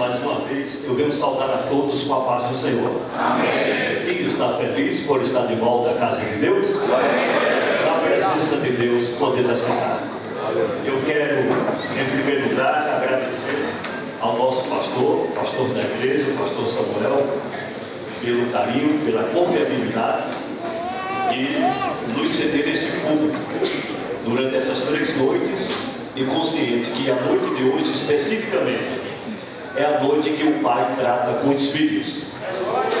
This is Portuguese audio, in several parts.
mais uma vez, eu venho saudar a todos com a paz do Senhor. Amém. Quem está feliz por estar de volta à casa de Deus? Amém. Na presença de Deus, poder assentar. Eu quero, em primeiro lugar, agradecer ao nosso pastor da igreja, o pastor Samuel, pelo carinho, pela confiabilidade e nos ceder este público durante essas 3 noites, e consciente que a noite de hoje especificamente é a noite que o pai trata com os filhos,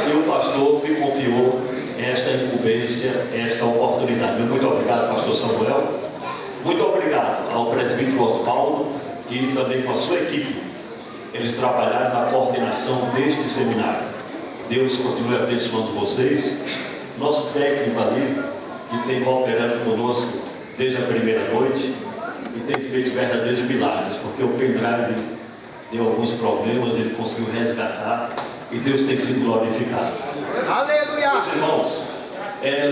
e o pastor me confiou esta incumbência, esta oportunidade. Muito obrigado, pastor Samuel. Muito obrigado ao presbítero Osvaldo e também com a sua equipe. Eles trabalharam na coordenação deste seminário. Deus continue abençoando vocês. Nosso técnico ali, que tem cooperado conosco desde a primeira noite e tem feito verdadeiros milagres, porque o pendrive deu alguns problemas, ele conseguiu resgatar e Deus tem sido glorificado. Aleluia! Meus irmãos,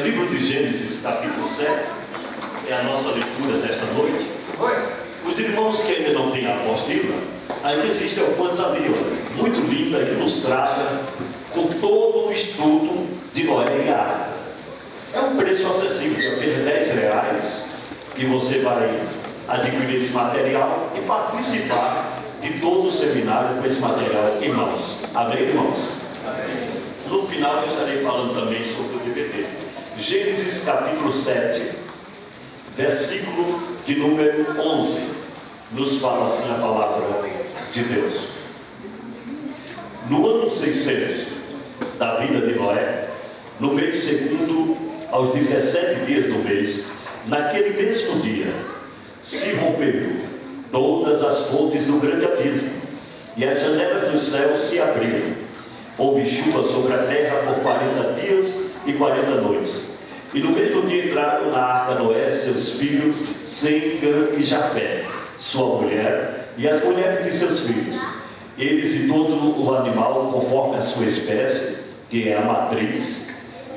livro de Gênesis, capítulo 7, é a nossa leitura desta noite. Os irmãos que ainda não têm a apostila, ainda existem algumas ali, muito linda, ilustrada, com todo o estudo de Noé e a arca. É um preço acessível, de apenas R$10, e você vai adquirir esse material e participar de todo o seminário com esse material em mãos. Amém, irmãos? Amém. No final eu estarei falando também sobre o DVD. Gênesis capítulo 7, versículo de número 11, nos fala assim a palavra de Deus. No ano 600 da vida de Noé, no mês segundo, aos 17 dias do mês, naquele mesmo dia, se romperam todas as fontes do grande abismo, e as janelas dos céus se abriram. Houve chuva sobre a terra por 40 dias e 40 noites. E no mesmo dia entraram na arca Noé, seus filhos, Sem, Cã e Jafé, sua mulher, e as mulheres de seus filhos, eles e todo o animal conforme a sua espécie, que é a matriz,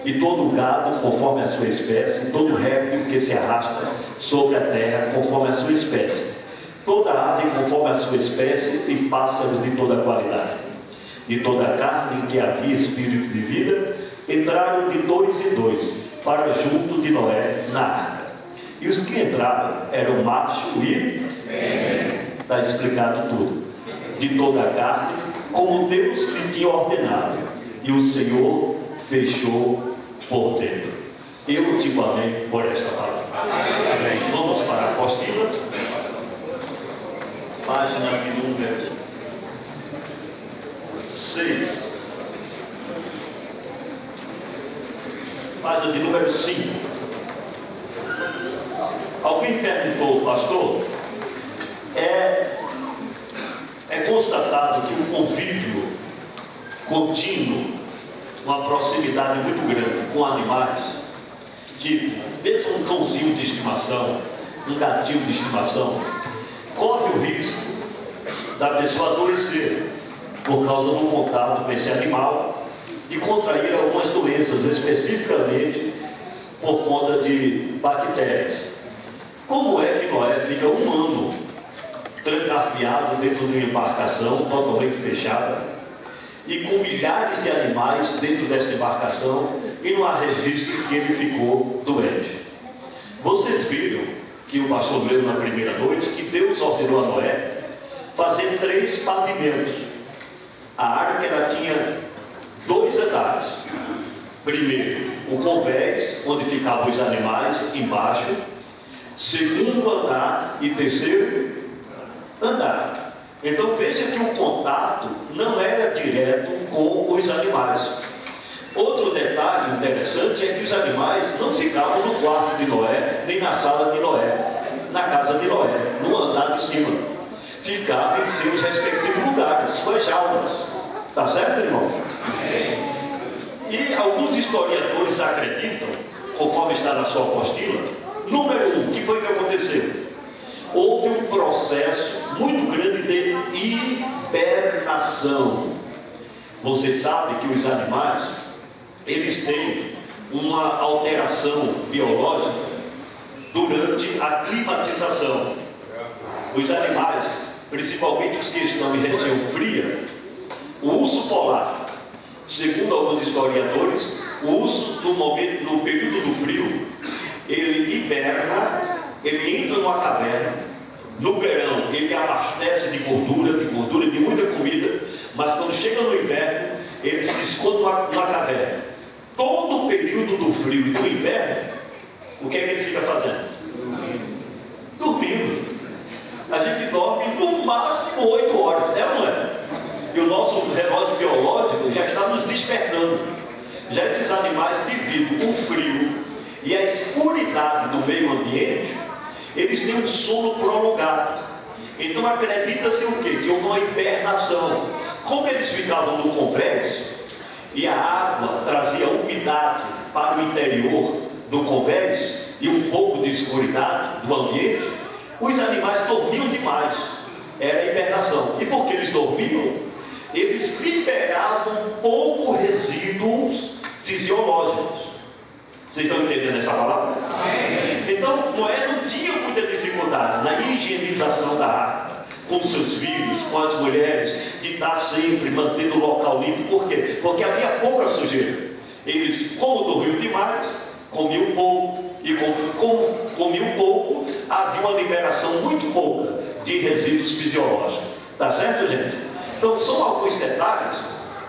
e todo o gado conforme a sua espécie, e todo réptil que se arrasta sobre a terra conforme a sua espécie, toda ave conforme a sua espécie, e pássaros de toda qualidade. De toda a carne que havia espírito de vida, entraram de 2 em 2 para junto de Noé na arca. E os que entraram eram macho e... Está explicado tudo. De toda a carne, como Deus lhe tinha ordenado, e o Senhor fechou por dentro. Eu digo amém por esta palavra. Amém. Vamos para a apostila, página de número 6, página de número 5. Alguém perguntou, pastor, é constatado que o convívio contínuo, uma proximidade muito grande com animais, tipo, mesmo um cãozinho de estimação, um gatinho de estimação, corre o risco da pessoa adoecer por causa do contato com esse animal e contrair algumas doenças, especificamente por conta de bactérias. Como é que Noé fica 1 ano trancafiado dentro de uma embarcação totalmente fechada e com milhares de animais dentro desta embarcação, e não há registro que ele ficou doente? Vocês viram que o pastor leu na primeira noite que Deus ordenou a Noé fazer 3 pavimentos. A arca ela tinha 2 andares. Primeiro, o convés, onde ficavam os animais embaixo. Segundo andar e terceiro andar. Então veja que o contato não era direto com os animais. Outro detalhe interessante é que os animais não ficavam no quarto de Noé, nem na sala de Noé, na casa de Noé, no andar de cima. Ficavam em seus respectivos lugares, suas jaulas. Está certo, irmão? E alguns historiadores acreditam, conforme está na sua apostila, número 1, que foi que aconteceu? Houve um processo muito grande de hibernação. Vocês sabem que os animais, eles têm uma alteração biológica durante a climatização. Os animais, principalmente os que estão em região fria, segundo alguns historiadores, o urso no período do frio, ele hiberna, ele entra numa caverna. No verão ele abastece de gordura de muita comida, mas quando chega no inverno, ele se esconde numa caverna. Todo o período do frio e do inverno, o que é que ele fica fazendo? Dormindo. A gente dorme no máximo 8 horas, é ou não é? E o nosso relógio biológico já está nos despertando. Já esses animais, devido ao frio e à escuridade do meio ambiente, eles têm um sono prolongado. Então acredita-se o quê? Que houve uma hibernação. Como eles ficavam no convés e a água trazia umidade para o interior do convés e um pouco de escuridade do ambiente, os animais dormiam demais. Era a hibernação. E porque eles dormiam, eles liberavam pouco resíduos fisiológicos. Vocês estão entendendo essa palavra? Então Noé não tinha muita dificuldade na higienização da arca, com seus filhos, com as mulheres, de estar sempre mantendo o local limpo. Por quê? Porque havia pouca sujeira. Eles, como dormiam demais, comiam pouco, e como comiam pouco, havia uma liberação muito pouca de resíduos fisiológicos. Tá certo, gente? Então são alguns detalhes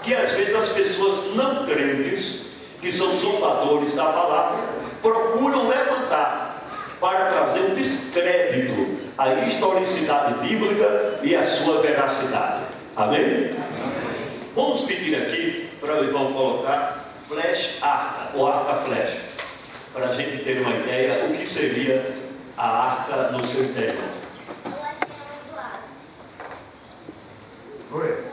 que às vezes as pessoas não crentes, que são zombadores da palavra, procuram levantar para trazer um descrédito à historicidade bíblica e à sua veracidade. Amém? Vamos pedir aqui para o irmão colocar flash arca, ou arca flash, para a gente ter uma ideia o que seria a arca no seu interior. Oi.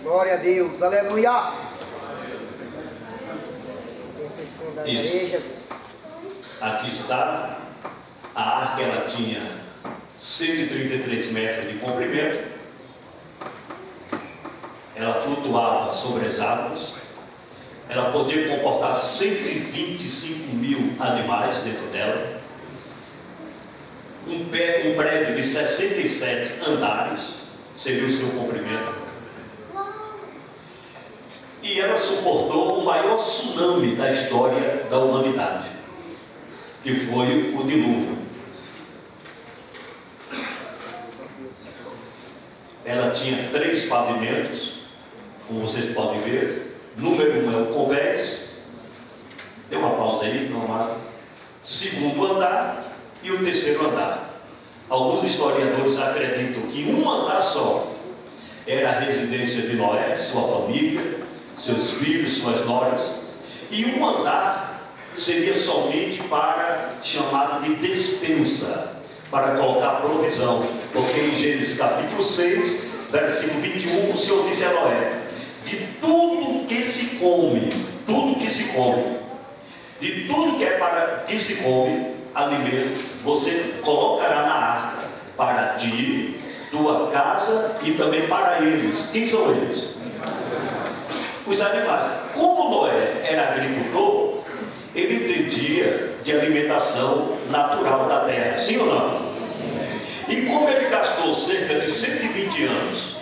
Glória a Deus, aleluia. Isso. Aqui está. A arca, ela tinha 133 metros de comprimento. Ela flutuava sobre as águas. Ela podia comportar 125 mil animais dentro dela. Um prédio de 67 andares seria o seu comprimento. E ela suportou o maior tsunami da história da humanidade, que foi o dilúvio. Ela tinha 3 pavimentos, como vocês podem ver. Número 1 é o convés. Tem uma pausa aí, normal. Segundo andar e o terceiro andar. Alguns historiadores acreditam que um andar só era a residência de Noé, sua família, seus filhos, suas noras, e um andar seria somente para, chamado de despensa, para colocar provisão, porque em Gênesis capítulo 6, versículo 21, o Senhor disse a Noé: de tudo que se come, de tudo que é para que se come, alimento, você colocará na arca, para ti, tua casa e também para eles. Quem são eles? Os animais. Como Noé era agricultor, ele entendia de alimentação natural da terra, sim ou não? E como ele gastou cerca de 120 anos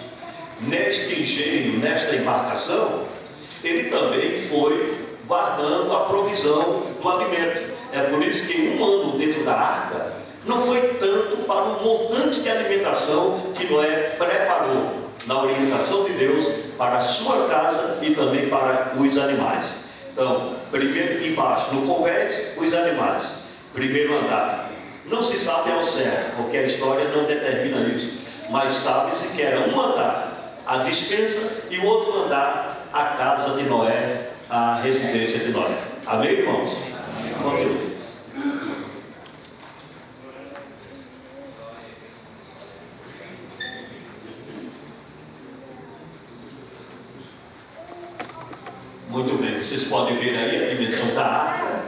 neste engenho, nesta embarcação, ele também foi guardando a provisão do alimento. É por isso que um ano dentro da arca não foi tanto para o montante de alimentação que Noé preparou na orientação de Deus para a sua casa e também para os animais. Então, primeiro embaixo, no convés, os animais. Primeiro andar. Não se sabe ao certo, porque a história não determina isso, mas sabe-se que era um andar a despensa e o outro andar a casa de Noé, a residência de Noé. Amém, irmãos? Continue. Muito bem, vocês podem ver aí a dimensão da arca,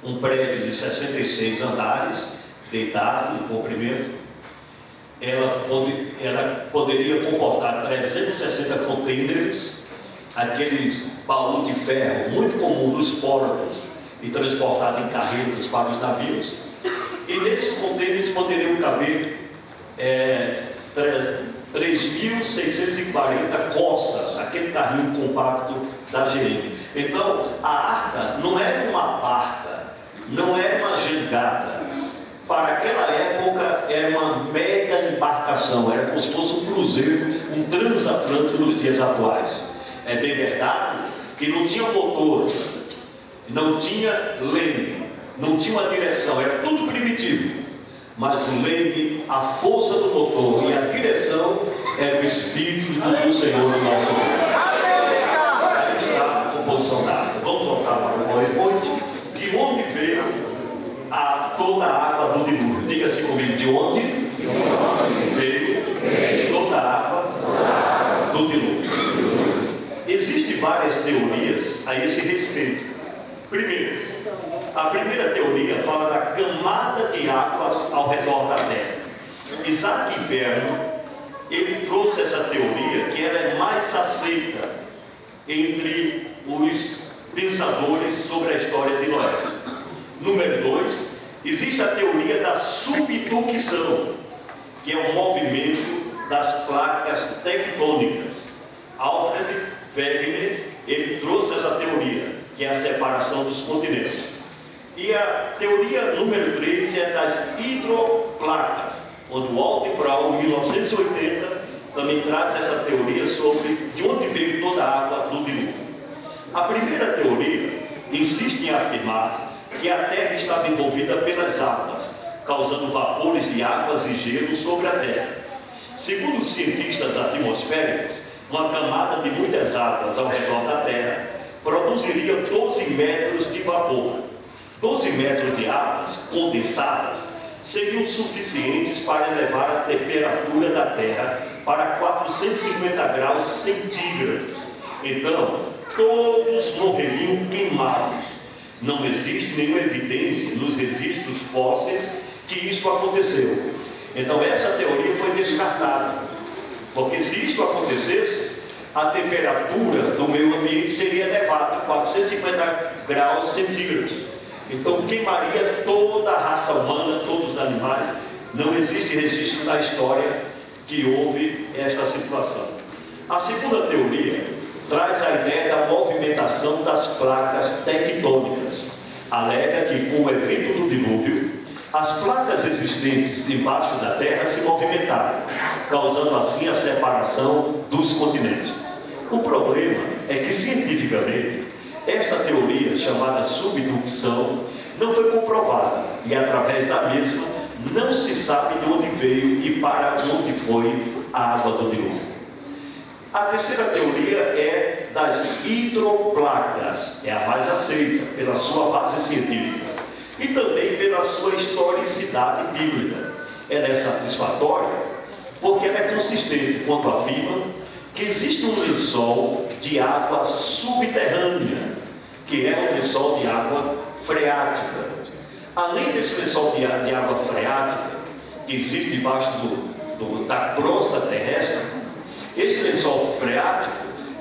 um prédio de 66 andares, deitado, em comprimento. Ela poderia comportar 360 contêineres, aqueles baús de ferro, muito comum nos portos e transportado em carretas para os navios. E nesses contêineres poderiam caber 3.640 coças, aquele carrinho compacto da GM. Então, a arca não era uma barca, não era uma jangada. Para aquela época, era uma mega embarcação, era como se fosse um cruzeiro, um transatlântico nos dias atuais. É bem verdade que não tinha motor, não tinha leme, não tinha uma direção, era tudo primitivo. Mas o leme, a força do motor e a direção era o Espírito do Senhor do nosso Deus. Aí está a composição da arca. Vamos voltar para o 8. De onde veio toda a água do dilúvio? Diga assim comigo: de onde veio toda a água do dilúvio? Existem várias teorias a esse respeito. Primeiro, a primeira teoria fala da camada de águas ao redor da Terra. Isaac Vernon, ele trouxe essa teoria que ela é mais aceita entre os pensadores sobre a história de Noé. Número 2, existe a teoria da subducção, que é o movimento das placas tectônicas. Alfred Wegener, ele trouxe essa teoria, que é a separação dos continentes. E a teoria número 3 é das hidroplacas, onde o Walter Brown, em 1980, também traz essa teoria sobre de onde veio toda a água do dilúvio. A primeira teoria insiste em afirmar que a Terra estava envolvida pelas águas, causando vapores de águas e gelo sobre a Terra. Segundo os cientistas atmosféricos, uma camada de muitas águas ao redor da Terra produziria 12 metros de vapor. 12 metros de águas condensadas seriam suficientes para elevar a temperatura da Terra para 450 graus centígrados. Então, todos morreriam queimados. Não existe nenhuma evidência nos registros fósseis que isto aconteceu. Então, essa teoria foi descartada, porque se isto acontecesse, a temperatura do meio ambiente seria elevada, 450 graus centígrados. Então queimaria toda a raça humana, todos os animais. Não existe registro na história que houve esta situação. A segunda teoria traz a ideia da movimentação das placas tectônicas. Alega que com o evento do dilúvio, as placas existentes embaixo da Terra se movimentaram, causando assim a separação dos continentes. O problema é que, cientificamente, esta teoria, chamada subducção, não foi comprovada e, através da mesma, não se sabe de onde veio e para onde foi a água do dilúvio. A terceira teoria é das hidroplacas, é a mais aceita pela sua base científica e também pela sua historicidade bíblica. Ela é satisfatória porque ela é consistente quando afirma que existe um lençol de água subterrânea, que é um lençol de água freática. Além desse lençol de água freática, que existe debaixo da crosta terrestre, esse lençol freático,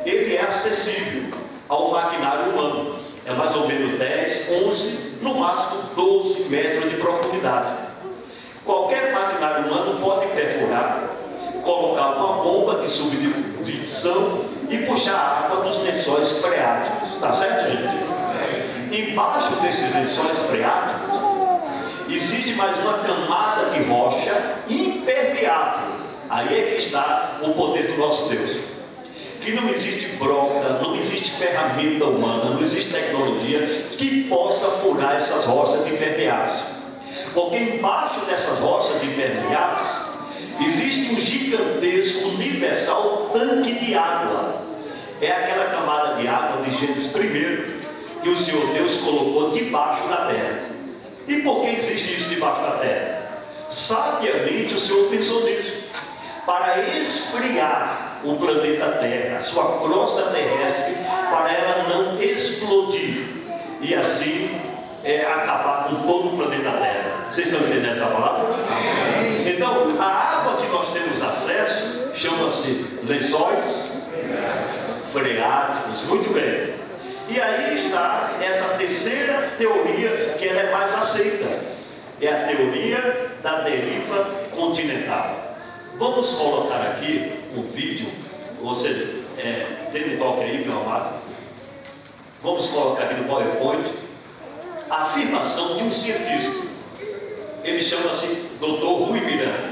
ele é acessível ao maquinário humano. É mais ou menos 10, 11, no máximo 12 metros de profundidade. Qualquer maquinário humano pode perfurar, colocar uma bomba de subdução e puxar a água dos lençóis freáticos. Tá certo, gente? Embaixo desses lençóis freáticos existe mais uma camada de rocha impermeável. Aí é que está o poder do nosso Deus. Que não existe broca, não existe ferramenta humana, não existe tecnologia que possa furar essas rochas impermeáveis. Porque embaixo dessas rochas impermeáveis existe um gigantesco, universal tanque de água. É aquela camada de água de Gênesis 1 que o Senhor Deus colocou debaixo da terra. E por que existe isso debaixo da terra? Sabiamente o Senhor pensou nisso, para esfriar o planeta Terra, a sua crosta terrestre, para ela não explodir e assim acabar com todo o planeta Terra. Vocês estão entendendo essa palavra? Então, a água que nós temos acesso chama-se lençóis freáticos, muito bem. E aí está essa terceira teoria, que ela é mais aceita. É a teoria da deriva continental. Vamos colocar aqui um vídeo. Você dê um toque aí, meu amado. Vamos colocar aqui no PowerPoint a afirmação de um cientista. Ele chama-se Dr. Rui Miranda.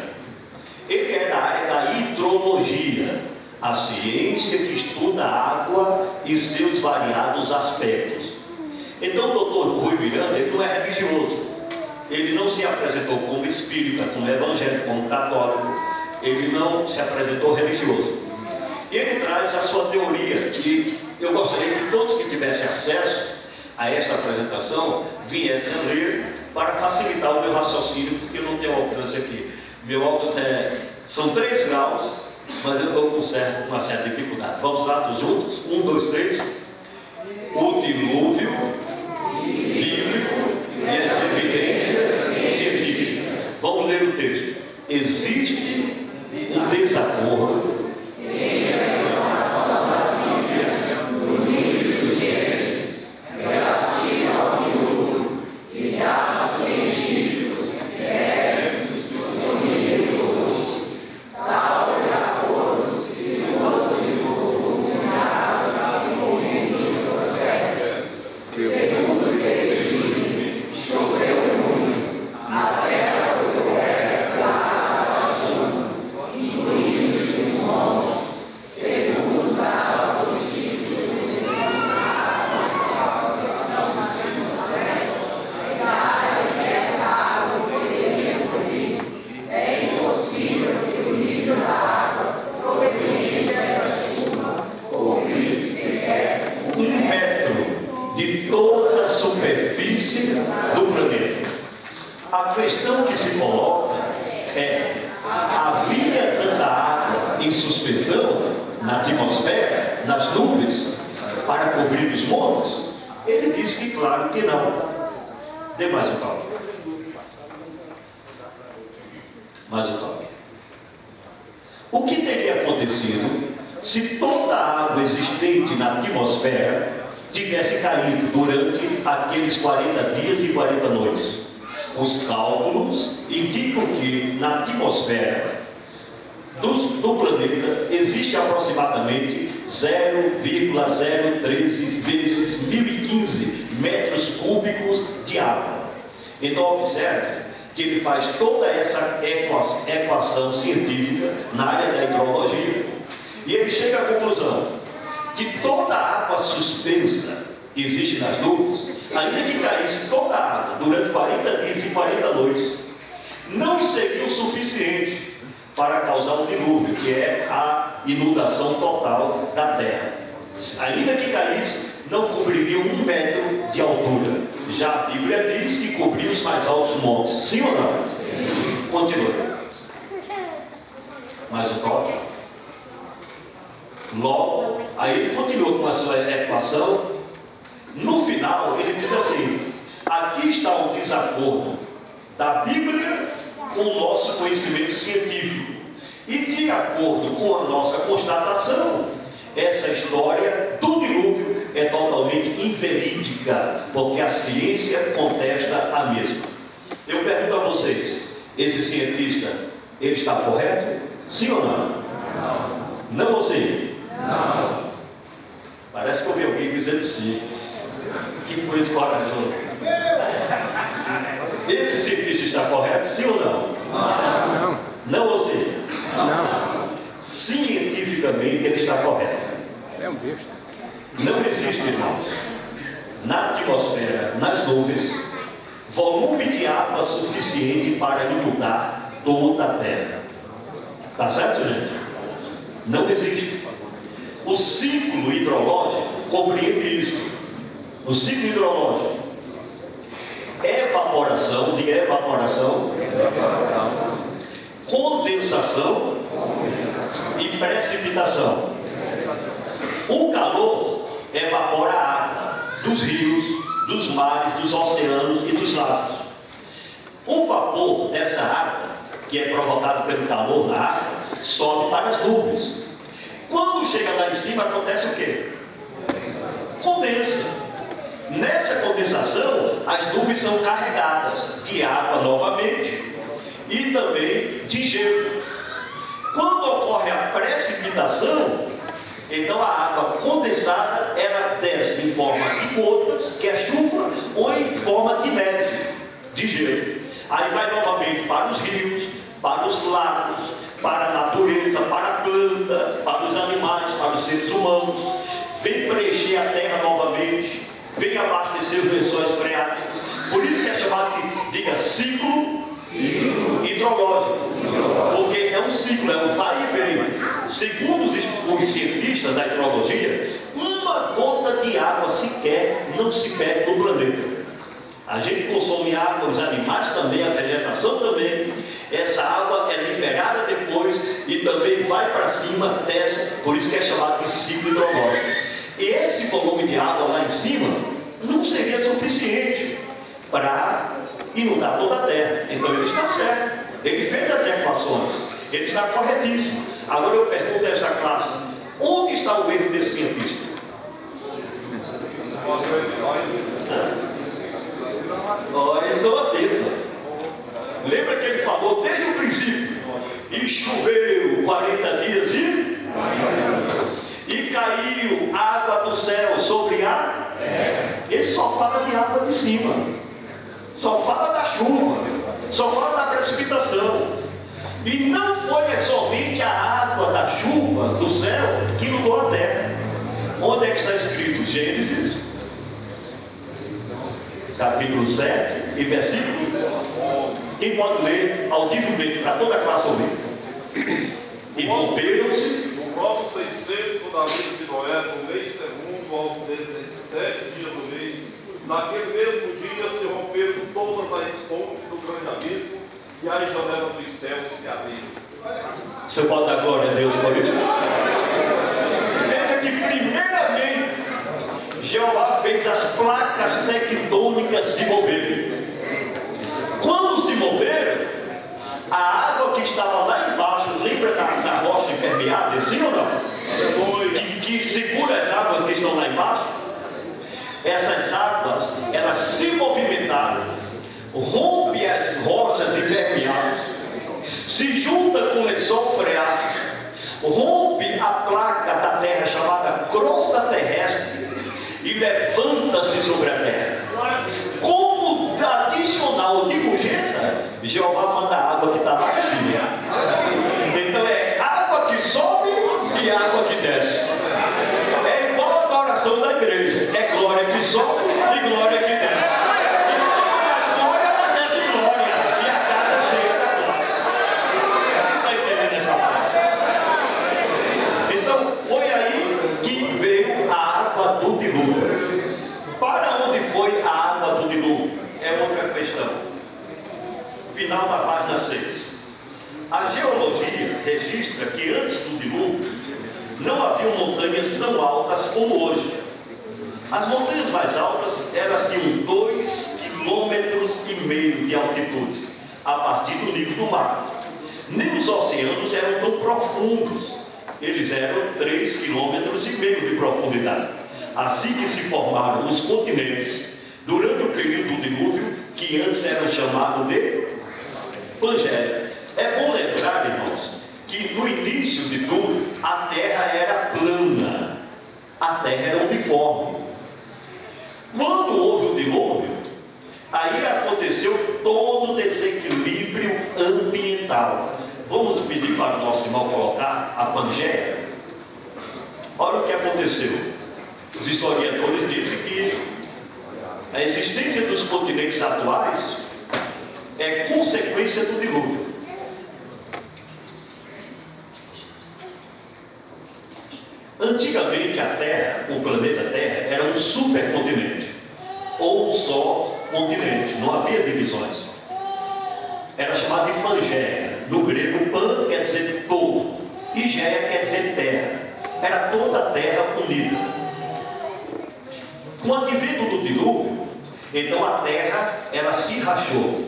Ele é da área da hidrologia, a ciência que estuda a água e seus variados aspectos. Então, o Dr. Rui Miranda, ele não é religioso. Ele não se apresentou como espírita, como evangélico, como católico. Ele não se apresentou religioso. Ele traz a sua teoria, que eu gostaria que todos que tivessem acesso a esta apresentação viessem a ler, para facilitar o meu raciocínio, porque eu não tenho alcance aqui. Meu óculos são 3 graus, mas eu estou com uma certa dificuldade. Vamos lá, todos juntos? 1, 2, 3. O dilúvio bíblico e as evidências científicas. Vamos ler o texto. Existe um desacordo O que teria acontecido se toda a água existente na atmosfera tivesse caído durante aqueles 40 dias e 40 noites? Os cálculos indicam que na atmosfera do planeta existe aproximadamente 0,013 vezes 1015 metros cúbicos de água. Então observe que ele faz toda essa equação científica na área da hidrologia, e ele chega à conclusão que toda a água suspensa que existe nas nuvens, ainda que caísse toda a água durante 40 dias e 40 noites, não seria o suficiente para causar o dilúvio, que é a inundação total da terra. Ainda que caísse, não cobriria 1 metro de altura. Já a Bíblia diz que cobriu os mais altos montes. Sim ou não? Sim. Continua. Mais um toque. Logo, aí ele continua com a sua equação. No final, ele diz assim: aqui está o desacordo da Bíblia com o nosso conhecimento científico. E de acordo com a nossa constatação, essa história do dilúvio é totalmente inverídica, porque a ciência contesta a mesma. Eu pergunto a vocês, esse cientista, ele está correto? Sim ou não? Não ou sim? Não. Parece que eu ouvi alguém dizendo sim. Que coisa corajosa. Esse cientista está correto? Sim ou não? Não. Não ou sim? Não. Cientificamente ele está correto. É um besta. Não existe, irmãos, na atmosfera, nas nuvens, volume de água suficiente para inundar toda a terra. Tá certo, gente? Não existe. O ciclo hidrológico compreende isso. O ciclo hidrológico. Evaporação, diga evaporação, condensação e precipitação. O calor evapora a água dos rios, dos mares, dos oceanos e dos lagos. O vapor dessa água, que é provocado pelo calor na água, sobe para as nuvens. Quando chega lá em cima, acontece o quê? Condensa. Nessa condensação, as nuvens são carregadas de água novamente e também de gelo. Quando ocorre a precipitação, então a água condensada, ela desce em forma de gotas, que é chuva, ou em forma de neve, de gelo. Aí vai novamente para os rios, para os lagos, para a natureza, para a planta, para os animais, para os seres humanos. Vem preencher a terra novamente, vem abastecer os lençóis freáticos. Por isso que é chamado de, diga, ciclo hidrológico. Porque é um ciclo, é um vai e vem. Segundo os cientistas da hidrologia, uma gota de água sequer não se perde no planeta. A gente consome água, os animais também, a vegetação também. Essa água é liberada depois e também vai para cima, desce, por isso que é chamado de ciclo hidrológico. E esse volume de água lá em cima não seria suficiente para inundar toda a terra. Então ele está certo, ele fez as equações, ele está corretíssimo. Agora eu pergunto a esta classe: onde está o erro desse cientista? Ora, estou atento. Lembra que ele falou desde o princípio: e choveu 40 dias e caiu água do céu sobre a terra. Ele só fala de água de cima, só fala da chuva, só fala da precipitação. E não foi somente a água da chuva do céu que inundou a terra. Onde é que está escrito? Gênesis capítulo 7 e versículo. Quem pode ler audivelmente para toda a classe ouvir? E romperam-se. No ano 600 da vida de Noé, no mês segundo, aos 17 dias do mês, naquele mesmo dia se romperam todas as fontes do grande abismo e as janelas dos céus se abriram. Você pode dar glória a Deus por isso? Veja que primeiramente Jeová fez as placas tectônicas se moverem. Quando se moveram, a água que estava lá embaixo, lembra da rocha impermeável, sim ou não? Que segura as águas que estão lá embaixo. Essas águas, elas se movimentaram, rompe as rochas impermeáveis, se junta com o lençol freático, rompe a placa da terra chamada crosta terrestre e levanta-se sobre a terra. Como adicional de gorjeta, Jeová manda a água que está lá em cima. Então é água que sobe e água que desce. É igual a adoração da igreja: é glória que sobe e glória que desce. E glória, ela desce glória e a casa cheia da glória. Está entendendo essa parte? Então foi aí que veio a água do dilúvio. Para onde foi a água do dilúvio? É outra questão. Final da página 6. A geologia registra que antes do dilúvio não haviam montanhas tão altas como hoje. As montanhas mais altas, elas tinham 2,5 km de altitude, a partir do nível do mar. Nem os oceanos eram tão profundos, eles eram 3,5 km de profundidade. Assim que se formaram os continentes, durante o período do dilúvio, que antes eram chamados de Pangeia. É bom lembrar, irmãos, que no início de tudo, a terra era plana, a terra era uniforme. Quando houve o dilúvio, aí aconteceu todo o desequilíbrio ambiental. Vamos pedir para o nosso irmão colocar a Pangeia. Olha o que aconteceu. Os historiadores dizem que a existência dos continentes atuais é consequência do dilúvio. Antigamente a Terra, o planeta Terra, era um supercontinente, ou um só continente, não havia divisões. Era chamado de Pangeia. No grego, pan quer dizer todo, e geia quer dizer terra. Era toda a terra unida. Com o advento do dilúvio, então a terra, ela se rachou.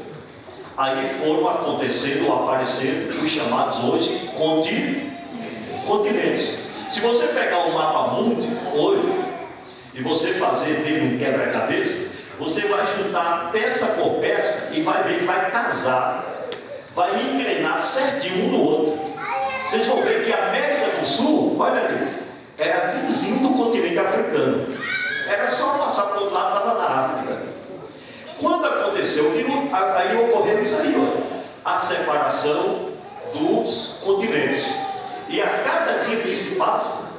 Aí foram acontecendo, aparecendo os chamados hoje continentes. Se você pegar o mapa mundi hoje e você fazer dele um quebra-cabeça, você vai juntar peça por peça e vai ver que vai casar, vai engrenar certinho um no outro. Vocês vão ver que a América do Sul, olha ali, era vizinho do continente africano. Era só passar para o outro lado, estava na África. Quando aconteceu, aí ocorreu isso aí, olha, a separação dos continentes. E a cada dia que se passa,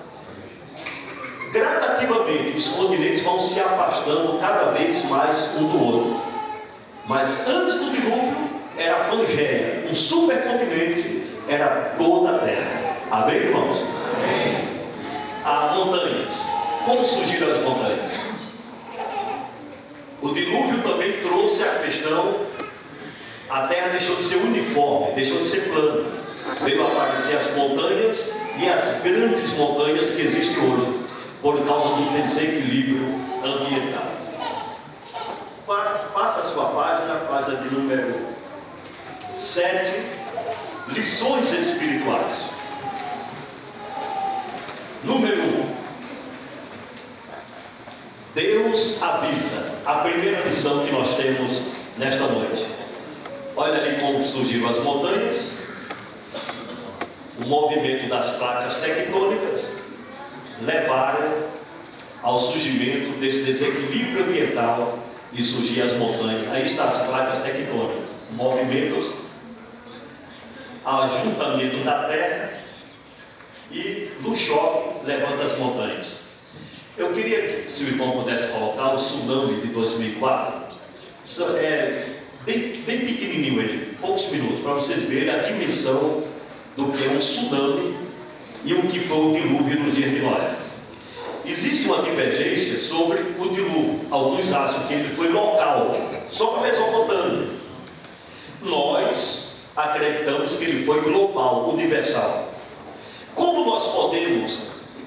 gradativamente os continentes vão se afastando cada vez mais um do outro. Mas antes do dilúvio era a Pangeia, um supercontinente, era toda a Terra. Amém, irmãos? Amém. As montanhas. Como surgiram as montanhas? O dilúvio também trouxe a questão, a Terra deixou de ser uniforme, deixou de ser plana. Veio aparecer as montanhas e as grandes montanhas que existem hoje, por causa do desequilíbrio ambiental. Passa a sua página de número 7, lições espirituais. Número 1. Deus avisa. A primeira lição que nós temos nesta noite. Olha ali como surgiram as montanhas, o movimento das placas tectônicas levaram ao surgimento desse desequilíbrio ambiental e surgir as montanhas. Aí estão as placas tectônicas, movimentos, ajuntamento da terra e no choque levanta as montanhas. Eu queria, se o irmão pudesse colocar o tsunami de 2004, bem pequenininho ele, poucos minutos, para vocês verem a dimensão do que é um tsunami e o que foi o dilúvio nos dias de Noé. Existe uma divergência sobre o dilúvio. Alguns acham que ele foi local, só na Mesopotâmia. Nós acreditamos que ele foi global, universal. Como nós podemos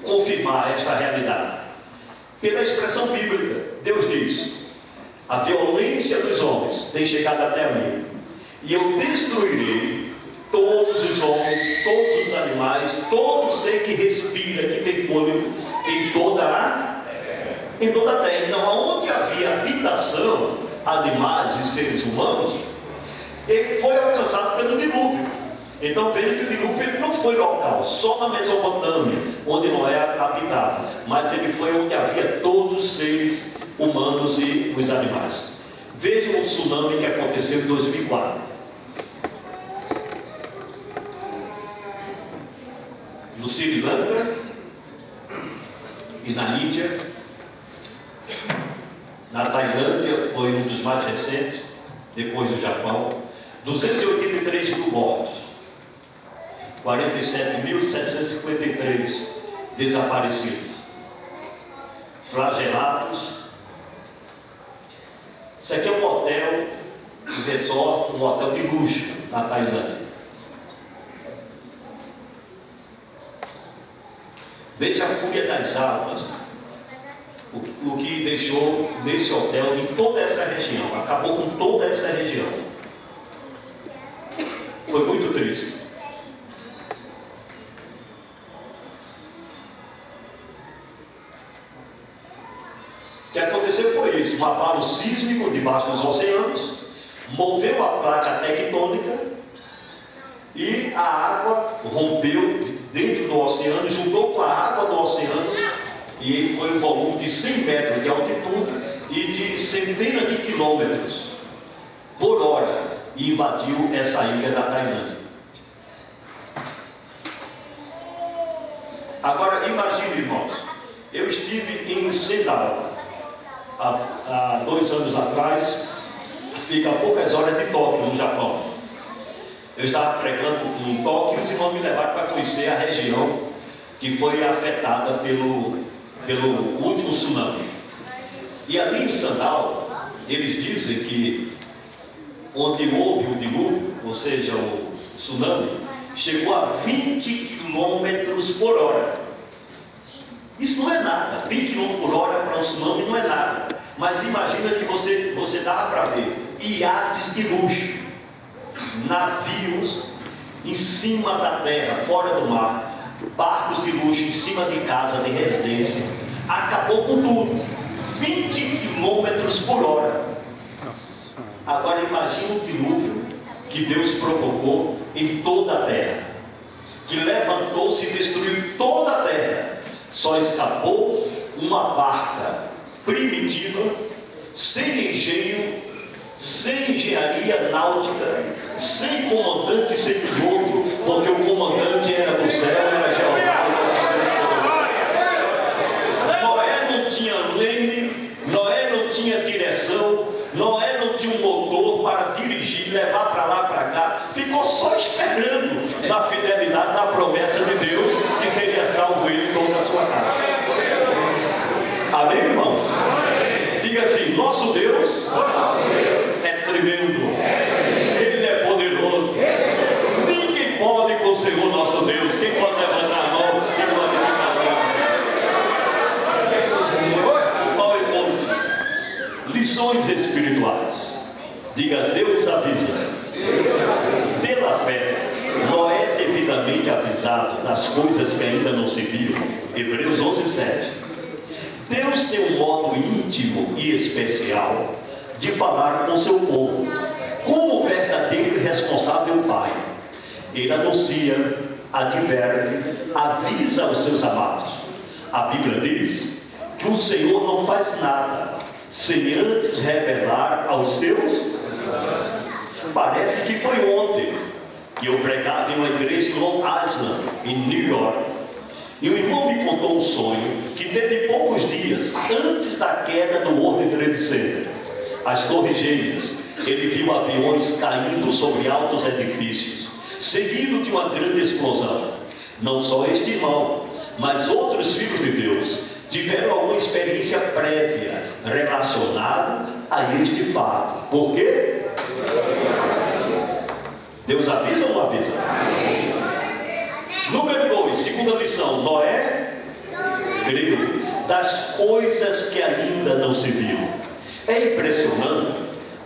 confirmar esta realidade? Pela expressão bíblica. Deus diz: a violência dos homens tem chegado até mim, e eu destruirei todos os homens, todos os animais, todo ser que respira, que tem fôlego em toda a terra. Então, onde havia habitação, animais e seres humanos, ele foi alcançado pelo dilúvio. Então veja que o dilúvio ele não foi local, só na Mesopotâmia, onde Noé habitava, mas ele foi onde havia todos os seres humanos e os animais. Vejam o tsunami que aconteceu em 2004. No Sri Lanka e na Índia. Na Tailândia foi um dos mais recentes, depois do Japão. 283 mil mortos, 47.753 desaparecidos, flagelados. Isso aqui é um hotel, um resort, um hotel de luxo na Tailândia. Veja a fúria das águas, o que deixou nesse hotel, em toda essa região, acabou com toda essa região. Foi muito triste. O que aconteceu foi isso: um abalo sísmico debaixo dos oceanos, moveu a placa tectônica e a água rompeu dentro do oceano, juntou com a água do oceano, e foi um volume de 100 metros de altitude e de centenas de quilômetros por hora, e invadiu essa ilha da Tailândia. Agora imagine, irmãos, eu estive em Sendai há 2 anos atrás, fica a poucas horas de Tóquio, no Japão. Eu estava pregando em Tóquio e os irmãos me levaram para conhecer a região que foi afetada pelo último tsunami. E ali em Sandal, eles dizem que onde houve o dilúvio, ou seja, o tsunami, chegou a 20 km por hora. Isso não é nada. 20 km por hora para um tsunami não é nada. Mas imagina que você dava para ver iates de luxo, navios em cima da terra, fora do mar, barcos de luxo em cima de casa, de residência. Acabou com tudo. 20 quilômetros por hora. Agora imagine o dilúvio que Deus provocou em toda a terra, que levantou-se e destruiu toda a terra. Só escapou uma barca primitiva, sem engenho, sem engenharia náutica, sem comandante, sem piloto, porque o comandante era do céu, era Jeová. Noé não tinha leme, Noé não tinha direção, Noé não tinha um motor para dirigir, levar para lá, para cá. Ficou só esperando na fidelidade, na promessa de Deus, que seria salvo ele e toda a sua casa. Amém, irmãos? Diga assim: nosso Deus é tremendo, Ele é poderoso. Ninguém pode com o Senhor nosso Deus. Quem pode levantar a mão e glorificar a Deus? Lições espirituais. Diga: Deus avisa. Pela fé, Noé, devidamente avisado das coisas que ainda não se viram. Hebreus 11:7. Deus tem um modo íntimo e especial de falar com seu povo, como o verdadeiro e responsável Pai. Ele anuncia, adverte, avisa aos seus amados. A Bíblia diz que o Senhor não faz nada sem antes revelar aos seus. Parece que foi ontem que eu pregava em uma igreja em Long Island, em New York. E o irmão me contou um sonho que teve poucos dias antes da queda do World Trade Center, as Torres Gêmeas. Ele viu aviões caindo sobre altos edifícios, seguido de uma grande explosão. Não só este irmão, mas outros filhos de Deus tiveram alguma experiência prévia relacionada a este fato. Por quê? Deus avisa ou não avisa? Número 2, segunda lição: Noé creu das coisas que ainda não se viram. É impressionante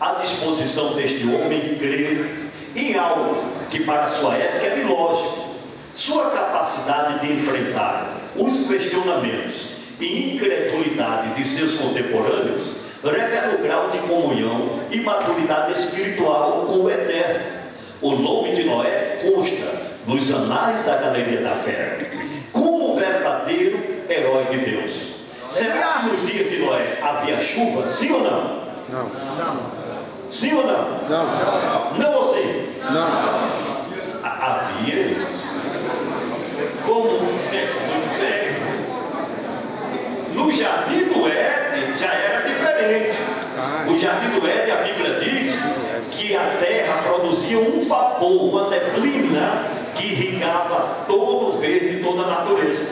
a disposição deste homem crer em algo que para sua época é ilógico. Sua capacidade de enfrentar os questionamentos e incredulidade de seus contemporâneos revela o grau de comunhão e maturidade espiritual com o Eterno. O nome de Noé consta nos anais da galeria da fé como verdadeiro herói de Deus. Será que nos dias de Noé havia chuva? Sim ou não? Não. Sim ou não? Não. Não ou sim? Não. Havia. Como muito bem. No jardim do Éden já era diferente. O jardim do Éden, a Bíblia diz que a terra produzia um vapor, uma neblina que irrigava todo o verde e toda a natureza.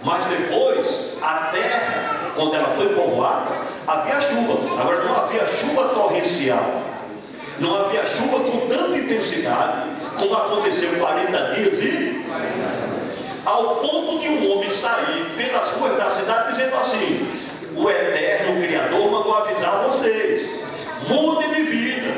Mas depois, a terra, quando ela foi povoada, havia chuva. Agora não havia chuva torrencial, não havia chuva com tanta intensidade como aconteceu 40 dias e ao ponto de um homem sair pelas ruas da cidade dizendo assim: o Eterno Criador mandou avisar vocês, mudem de vida,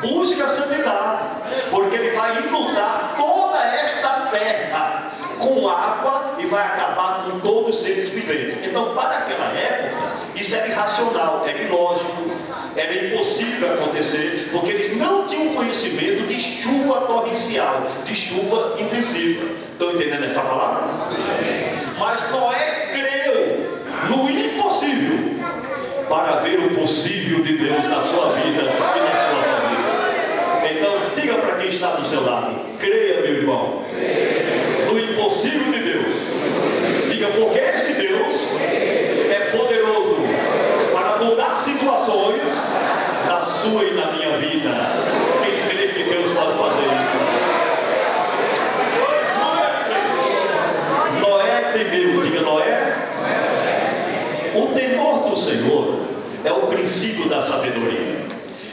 busque a santidade, porque Ele vai inundar toda esta terra com água e vai acabar com todos os seres viventes. Então, para aquela época, isso era irracional, era ilógico, era impossível acontecer, porque eles não tinham conhecimento de chuva torrencial, de chuva intensiva. Estão entendendo essa palavra? Mas Noé creu no impossível para ver o possível de Deus na sua vida e na sua família. Então, diga para quem está do seu lado: creia, meu irmão, no impossível de Deus. Diga: porque este Deus é poderoso para mudar situações na sua e na minha vida. Quem crê que Deus pode fazer isso? Noé temeu. Diga: Noé. O temor do Senhor é o princípio da sabedoria,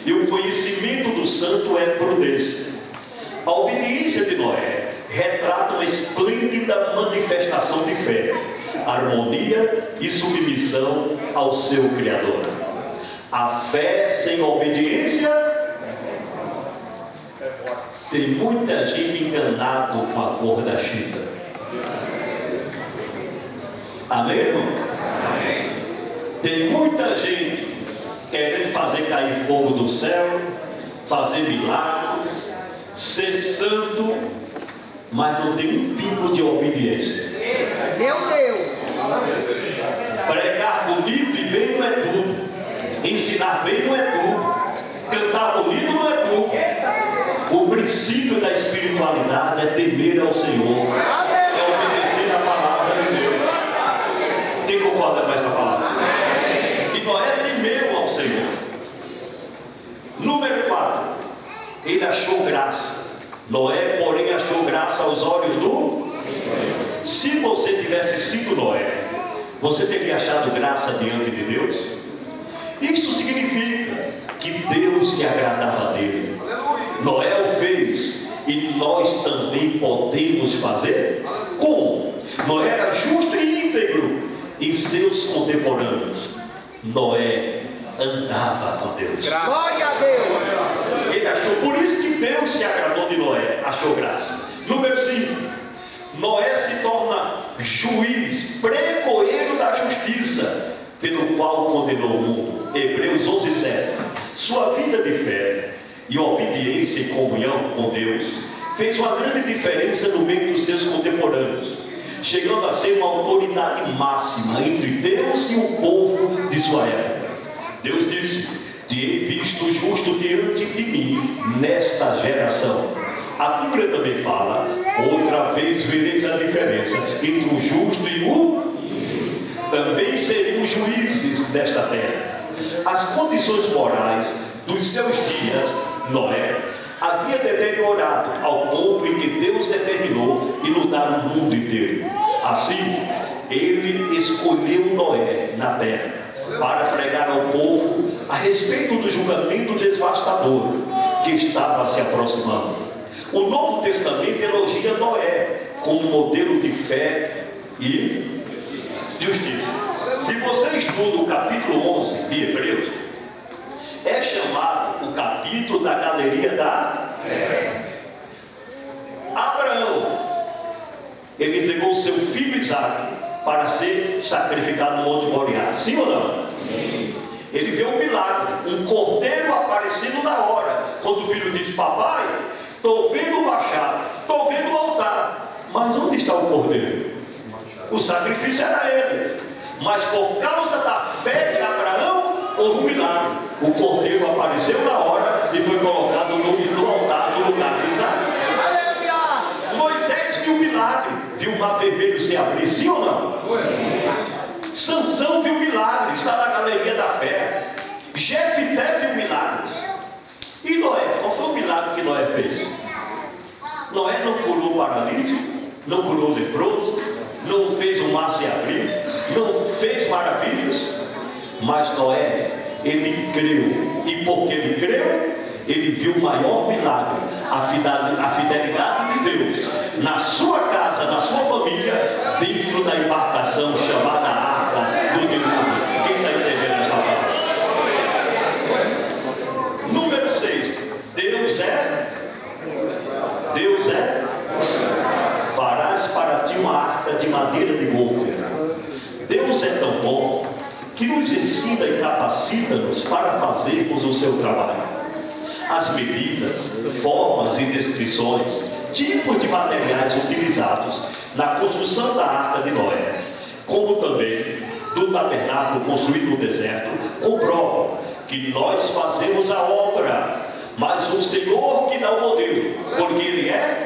e o conhecimento do santo é prudência. A obediência de Noé retrata uma esplêndida manifestação de fé, harmonia e submissão ao seu Criador. A fé sem obediência tem muita gente enganado com a cor da chita. Amém, irmão? Tem muita gente querendo fazer cair fogo do céu, fazer milagres, ser santo, mas não tem um pingo de obediência. Meu Deus. Pregar bonito e bem não é tudo. Ensinar bem não é tudo. Cantar bonito não é tudo. O princípio da espiritualidade é temer ao Senhor, é obedecer a palavra de Deus. Quem concorda com essa palavra? E Noé temeu ao Senhor. Número 4. Ele achou graça. Noé, porém, achou graça aos olhos do... Se você tivesse sido Noé, você teria achado graça diante de Deus? Isto significa que Deus se agradava dele. Noé o fez e nós também podemos fazer? Como? Noé era justo e íntegro em seus contemporâneos. Noé andava com Deus. Glória a Deus. Ele achou, por isso que Deus se agradou de Noé, achou graça. Número 5. Noé se torna juiz, pregoeiro da justiça, pelo qual condenou o mundo. Hebreus 11:7. Sua vida de fé e obediência e comunhão com Deus fez uma grande diferença no meio dos seus contemporâneos, chegando a ser uma autoridade máxima entre Deus e o povo de sua época. Deus disse: "Terei visto o justo diante de mim nesta geração." A Bíblia também fala: "Outra vez vereis a diferença entre o justo e o... Também seremos juízes desta terra." As condições morais dos seus dias, Noé havia deteriorado ao ponto em que Deus determinou inundar o mundo inteiro. Assim, ele escolheu Noé na terra para pregar ao povo a respeito do julgamento devastador que estava se aproximando. O Novo Testamento elogia Noé como modelo de fé e justiça. Se você estuda o capítulo 11 de Hebreus, é chamado o capítulo da galeria da fé. Abraão, ele entregou seu filho Isaque para ser sacrificado no Monte Moriá. Sim ou não? Sim. Ele viu um milagre, um cordeiro aparecendo na hora. Quando o filho disse: "Papai, estou vendo o machado, estou vendo o altar, mas onde está o cordeiro?" O sacrifício era ele. Mas por causa da fé de Abraão, houve um milagre. O cordeiro apareceu na hora e foi colocado no altar, no lugar de Isaac. Moisés viu o milagre, viu o mar vermelho se abrir, sim ou não? Sansão viu o milagre, está na galeria da fé. Jefité viu milagres. E Noé, qual foi o milagre que Noé fez? Noé não curou o paralítico, não curou o leproso, não fez o mar se abrir, não fez maravilhas, mas Noé, ele creu, e porque ele creu, ele viu o maior milagre, a fidelidade de Deus na sua casa, na sua família, dentro da embarcação chamada Arca do Dilúvio. Quem está entendendo esta palavra? Número 6. Deus é farás para ti uma arca de madeira de golfe. Deus é tão bom que nos ensina e capacita-nos para fazermos o seu trabalho. As medidas, formas e descrições, tipos de materiais utilizados na construção da arca de Noé, como também do tabernáculo construído no deserto, comprovam que nós fazemos a obra, mas o Senhor que dá o modelo, porque Ele é.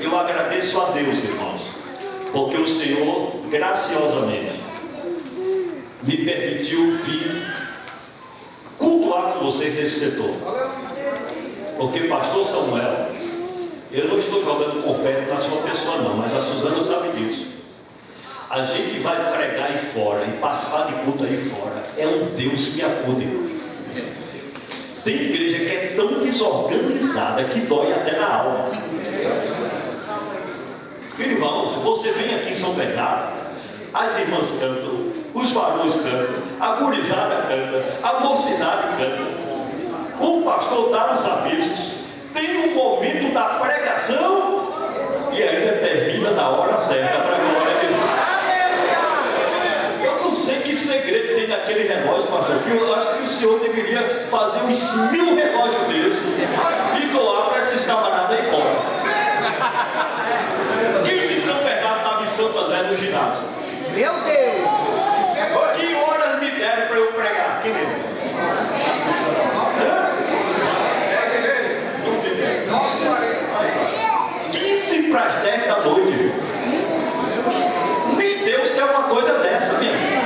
Eu agradeço a Deus, irmãos, porque o Senhor graciosamente me permitiu vir cultuar com vocês nesse setor. Porque pastor Samuel, eu não estou jogando confete na sua pessoa não, mas a Suzana sabe disso. A gente vai pregar aí fora e participar de culto aí fora, é um Deus que acude. Tem igreja que é tão desorganizada que dói até na alma. Irmãos, você vem aqui em São Bernardo, as irmãs cantam, os varões cantam, a gurizada canta, a mocidade canta, o pastor dá os avisos, tem um momento da pregação e ainda termina na hora certa, para a glória de Deus. Eu não sei que segredo tem naquele relógio, pastor, que eu acho que o senhor deveria fazer uns 1000 relógios desses e doar para esses camaradas aí fora. Quem de São Bernardo estava em Santo André no ginásio? Meu Deus. Que horas me deram para eu pregar? Quem lembra? 15 para as 10 da noite. Nem Deus quer uma coisa dessa, minha filha.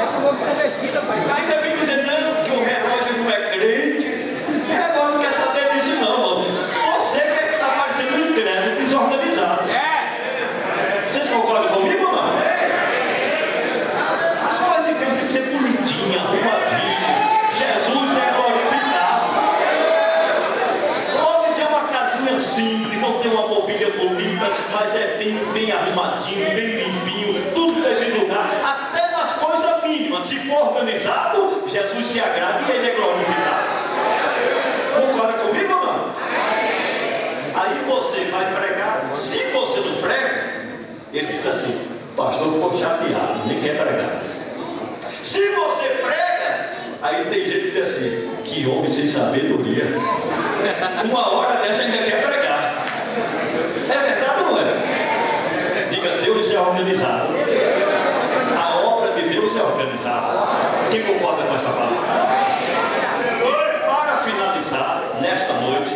É como uma travestida, pai. Ainda vem dizer, não, que o relógio não é crente. O relógio não quer saber disso, não, mano. Você que está parecendo um incrédulo desorganizado. Vocês concordam comigo, mano? As coisas de Deus têm que ser bonitinha, arrumadinha. Jesus é glorificado. Pode ser uma casinha simples, não tem uma mobília bonita, mas é bem arrumadinho, bem limpinho, tudo devido lugar. Até nas coisas mínimas, se for organizado, Jesus se agrada e ele é glorificado. Concorda comigo, mano? Aí você vai pregar. Se você não prega, ele diz assim: pastor ficou chateado, nem quer pregar. Se você prega, aí tem gente que diz assim: que homem sem sabedoria. Uma hora dessa ainda quer pregar. É verdade ou não é? Diga, Deus é organizado. A obra de Deus é organizada. Quem concorda com essa palavra? Para finalizar, nesta noite,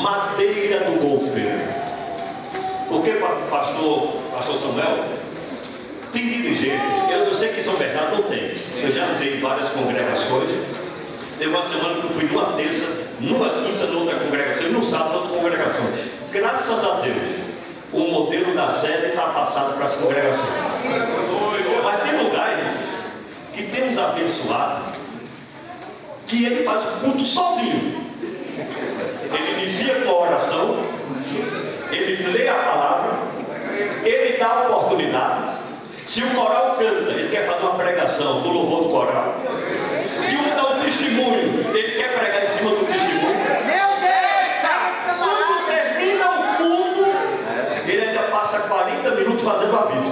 madeira do golfe. Porque, pastor Samuel, tem dirigente. Eu sei que São Bernardo não tem. Eu já entrei em várias congregações. Teve uma semana que eu fui numa terça, numa quinta, noutra congregação, e no sábado, outra congregação. Graças a Deus, o modelo da sede está passado para as congregações. Mas tem lugar, irmãos, que tem uns abençoados, que ele faz o culto sozinho. Ele inicia com a oração, ele lê a palavra, ele dá a oportunidade. Se o coral canta, ele quer fazer uma pregação do louvor do coral. Se um dá um testemunho, ele quer pregar em cima do testemunho. Meu Deus. Quando termina o culto, ele ainda passa 40 minutos fazendo aviso.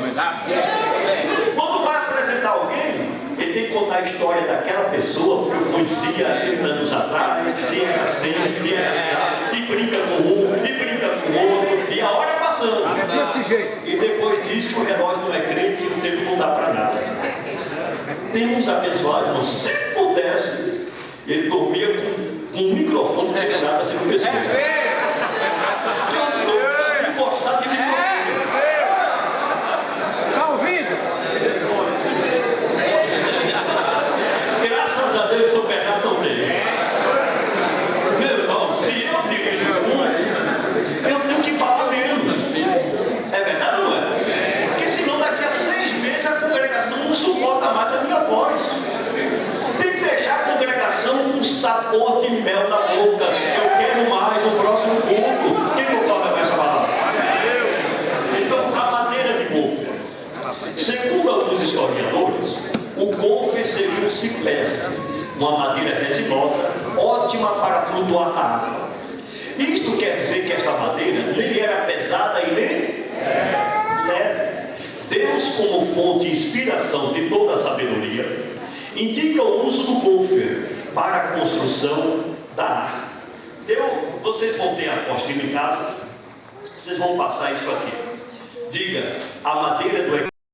Quando vai apresentar alguém, ele tem que contar a história daquela pessoa, porque eu conhecia há 30 anos atrás, e era assim, e era assim, e brinca com um, e brinca com o outro, e a hora passando. E depois diz que o relógio não é crente e o tempo não dá para nada. Tem uns abençoados, irmão, se pudesse, ele dormia com um microfone pendurado assim no pescoço. Eu nunca vi gostar de microfone. Está ouvindo? Graças a Deus, São Bernardo não tem. Meu irmão, se eu dirijo o culto, eu tenho que falar menos. É verdade ou não é? Porque senão daqui a 6 meses a congregação não suporta mais a minha voz. Tem que deixar a congregação com sabor de mel na boca. Eu quero mais no próximo culto. Quem concorda com essa palavra? Então, a madeira de golfe. Segundo alguns historiadores, o golfe seria um cipreste, uma madeira resinosa, ótima para flutuar na água. Isto quer dizer que esta madeira nem era pesada e nem leve. Deus, como fonte e inspiração de toda a sabedoria, indica o uso do golfe para a construção da arca. Vocês vão ter a apostila em casa, vocês vão passar isso aqui. Diga, a madeira do